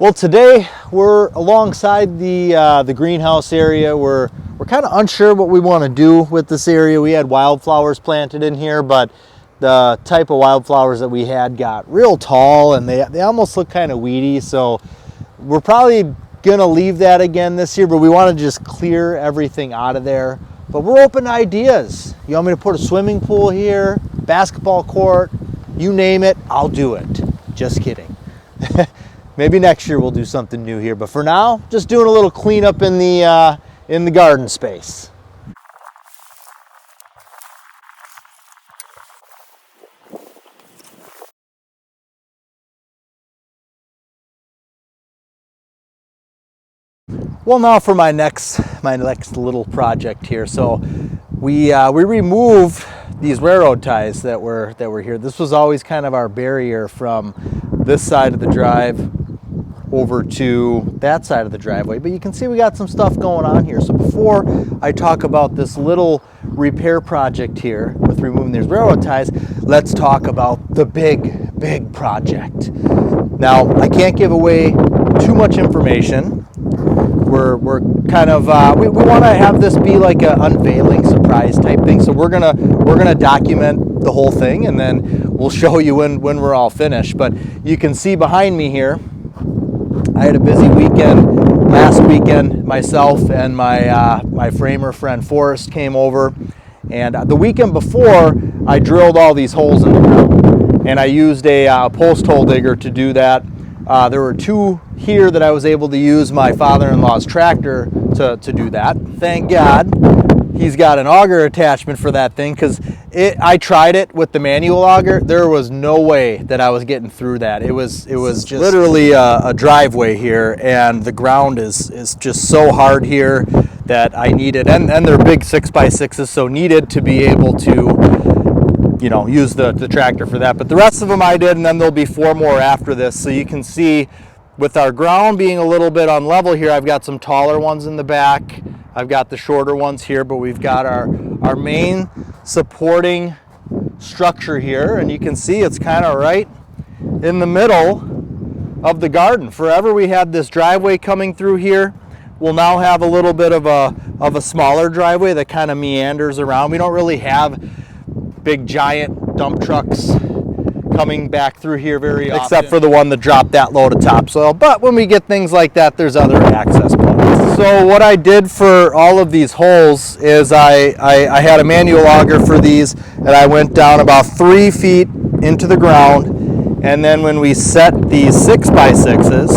Well, today we're alongside the greenhouse area. We're kind of unsure what we want to do with this area. We had wildflowers planted in here, but the type of wildflowers that we had got real tall and they almost look kind of weedy. So we're probably gonna leave that again this year, but we want to just clear everything out of there. But we're open to ideas. You want me to put a swimming pool here, basketball court, you name it, I'll do it. Just kidding. Maybe next year we'll do something new here, but for now, just doing a little cleanup in the garden space. Well, now for my next little project here. So we removed these railroad ties that were here. This was always kind of our barrier from this side of the drive over to that side of the driveway, but you can see we got some stuff going on here. So before I talk about this little repair project here with removing these railroad ties, let's talk about the big project. Now, I can't give away too much information. We're kind of we want to have this be like an unveiling surprise type thing. So we're gonna document the whole thing, and then we'll show you when we're all finished. But you can see behind me here, I had a busy weekend last weekend. Myself and my framer friend Forrest came over, and the weekend before I drilled all these holes in the ground, and I used a post hole digger to do that. There were two here that I was able to use my father-in-law's tractor to do that. Thank God he's got an auger attachment for that thing, because I tried it with the manual auger. There was no way that I was getting through that. It was just literally a driveway here, and the ground is just so hard here that I needed, and they're big 6x6s, so needed to be able to, you know, use the tractor for that. But the rest of them I did, and then there'll be 4 more after this. So you can see with our ground being a little bit unlevel here, I've got some taller ones in the back. I've got the shorter ones here, but we've got our main supporting structure here, and you can see it's kind of right in the middle of the garden. Forever we had this driveway coming through here. We'll now have a little bit of a smaller driveway that kind of meanders around. We don't really have big giant dump trucks coming back through here very often, except for the one that dropped that load of topsoil. But when we get things like that, there's other access points. So what I did for all of these holes is I had a manual auger for these, and I went down about 3 feet into the ground, and then when we set these 6x6s,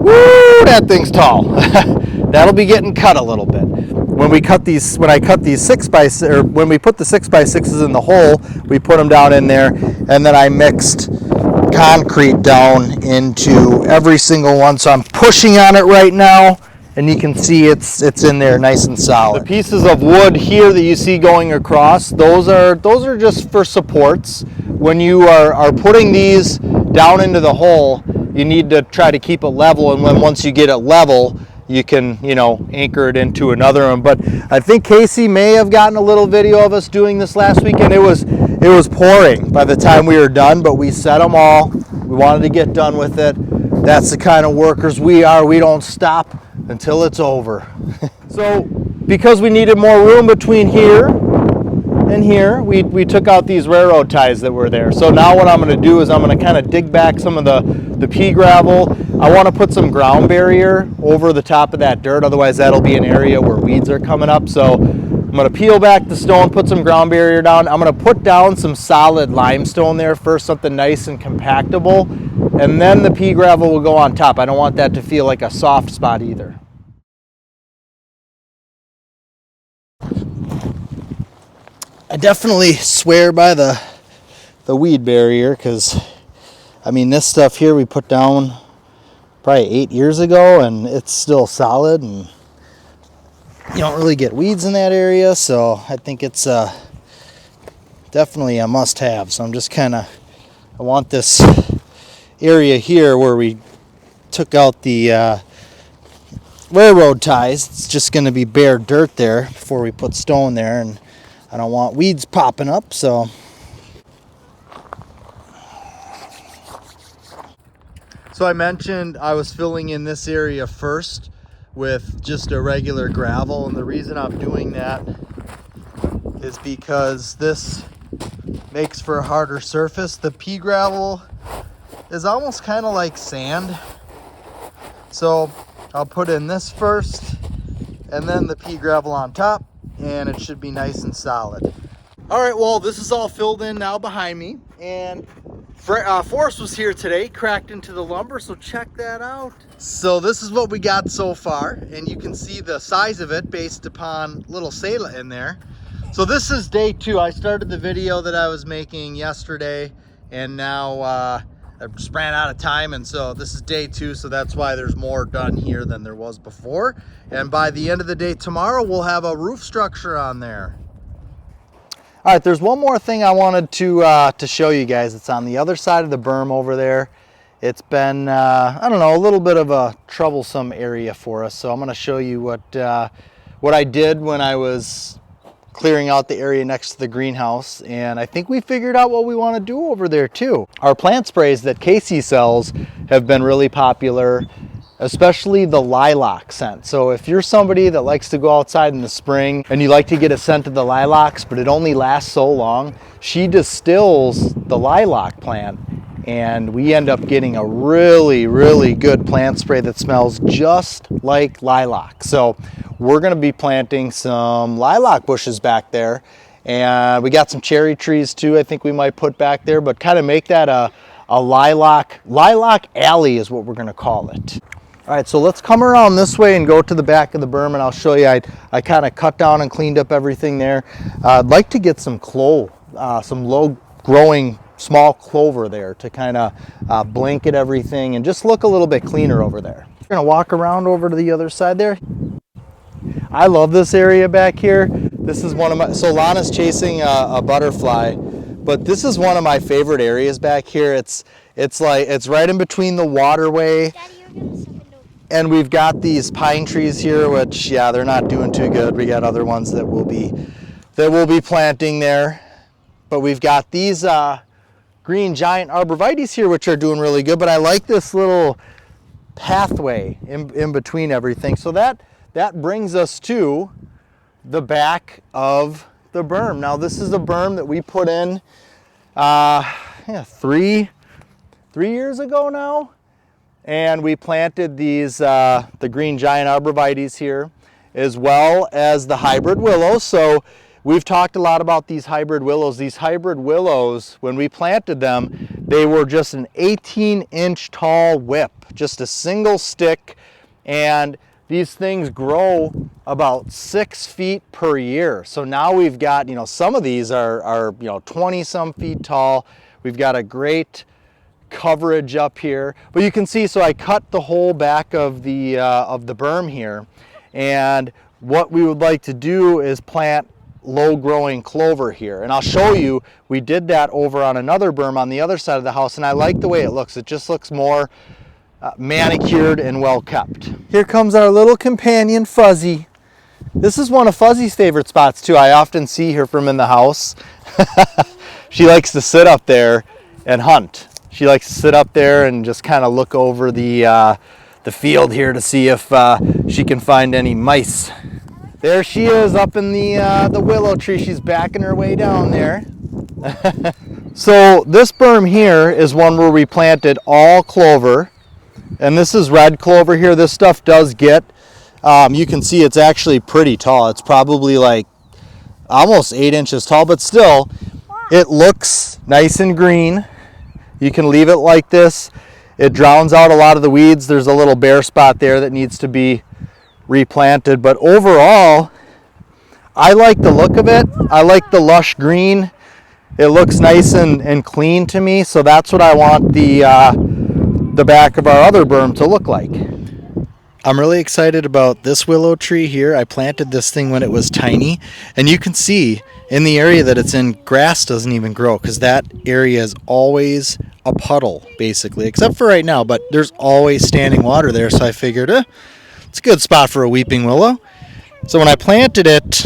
woo, that thing's tall. That'll be getting cut a little bit. When I cut these 6x6, or when we put the 6x6s in the hole, we put them down in there, and then I mixed concrete down into every single one. So I'm pushing on it right now, and you can see it's in there nice and solid. The pieces of wood here that you see going across, those are just for supports. When you are putting these down into the hole, you need to try to keep it level, and once you get it level, you can, you know, anchor it into another one. But I think Casey may have gotten a little video of us doing this last weekend. It was pouring by the time we were done, but we set them all. We wanted to get done with it. That's the kind of workers we are. We don't stop until it's over. So because we needed more room between here and here, we took out these railroad ties that were there. So now what I'm going to do is I'm going to kind of dig back some of the pea gravel. I want to put some ground barrier over the top of that dirt, otherwise that'll be an area where weeds are coming up. So I'm going to peel back the stone, put some ground barrier down. I'm going to put down some solid limestone there first, something nice and compactable, and then the pea gravel will go on top. I don't want that to feel like a soft spot either. I definitely swear by the weed barrier, because I mean, this stuff here we put down probably 8 years ago, and it's still solid, and you don't really get weeds in that area. So I think it's definitely a must-have. So I'm just I want this area here where we took out the railroad ties. It's just going to be bare dirt there before we put stone there, and I don't want weeds popping up. So So I mentioned I was filling in this area first with just a regular gravel, and the reason I'm doing that is because this makes for a harder surface. The pea gravel is almost kind of like sand, so I'll put in this first and then the pea gravel on top, and it should be nice and solid. All right, well, this is all filled in now behind me, and Forrest was here today, cracked into the lumber, so check that out. So this is what we got so far, and you can see the size of it based upon little Selah in there. So this is day 2. I started the video that I was making yesterday, and now I just ran out of time, and so this is day 2, so that's why there's more done here than there was before. And by the end of the day tomorrow, we'll have a roof structure on there. All right, there's one more thing I wanted to show you guys. It's on the other side of the berm over there. It's been, I don't know, a little bit of a troublesome area for us. So I'm gonna show you what I did when I was clearing out the area next to the greenhouse. And I think we figured out what we wanna do over there too. Our plant sprays that Casey sells have been really popular, especially the lilac scent. So if you're somebody that likes to go outside in the spring and you like to get a scent of the lilacs, but it only lasts so long, she distills the lilac plant, and we end up getting a really, really good plant spray that smells just like lilac. So we're gonna be planting some lilac bushes back there, and we got some cherry trees too I think we might put back there, but kind of make that a lilac alley is what we're gonna call it. All right, so let's come around this way and go to the back of the berm, and I'll show you. I kind of cut down and cleaned up everything there. I'd like to get some clove, some low-growing small clover there to kind of blanket everything and just look a little bit cleaner over there. We're gonna walk around over to the other side there. I love this area back here. This is one of my, so Lana's chasing a butterfly, but this is one of my favorite areas back here. It's right in between the waterway. Daddy, and we've got these pine trees here, which, yeah, they're not doing too good. We got other ones that we'll be planting there. But we've got these green giant arborvitaes here, which are doing really good. But I like this little pathway in between everything. So that brings us to the back of the berm. Now, this is a berm that we put in 3 years ago now. And we planted these, the green giant arborvitaes here, as well as the hybrid willows. So we've talked a lot about these hybrid willows. These hybrid willows, when we planted them, they were just an 18-inch tall whip, just a single stick. And these things grow about 6 feet per year. So now we've got, you know, some of these are 20-some feet tall. We've got a great coverage up here, but you can see, so I cut the whole back of the berm here, and what we would like to do is plant low growing clover here, and I'll show you. We did that over on another berm on the other side of the house, and I like the way it looks. It just looks more manicured and well kept. Here comes our little companion Fuzzy. This is one of Fuzzy's favorite spots too. I often see her from in the house. She likes to sit up there and hunt. She likes to sit up there and just kind of look over the field here to see if she can find any mice. There she is up in the willow tree. She's backing her way down there. So this berm here is one where we planted all clover, and this is red clover here. This stuff does get, you can see it's actually pretty tall. It's probably like almost 8 inches tall, but still it looks nice and green. You can leave it like this. It drowns out a lot of the weeds. There's a little bare spot there that needs to be replanted. But overall, I like the look of it. I like the lush green. It looks nice and clean to me. So that's what I want the back of our other berm to look like. I'm really excited about this willow tree here. I planted this thing when it was tiny, and you can see in the area that it's in, grass doesn't even grow because that area is always a puddle basically, except for right now, but there's always standing water there. So I figured it's a good spot for a weeping willow. So when I planted it,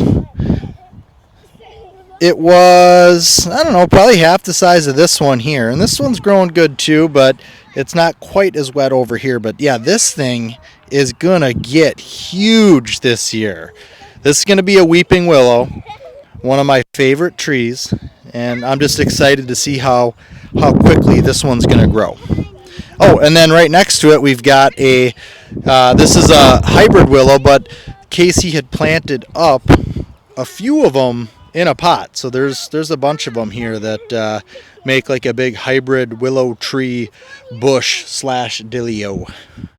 it was, I don't know, probably half the size of this one here, and this one's growing good too, but It's not quite as wet over here, but yeah, this thing is gonna get huge this year. This is gonna be a weeping willow, one of my favorite trees, and I'm just excited to see how quickly this one's gonna grow. Oh, and then right next to it, we've got this is a hybrid willow, but Casey had planted up a few of them in a pot. So there's a bunch of them here that make like a big hybrid willow tree bush / dealio.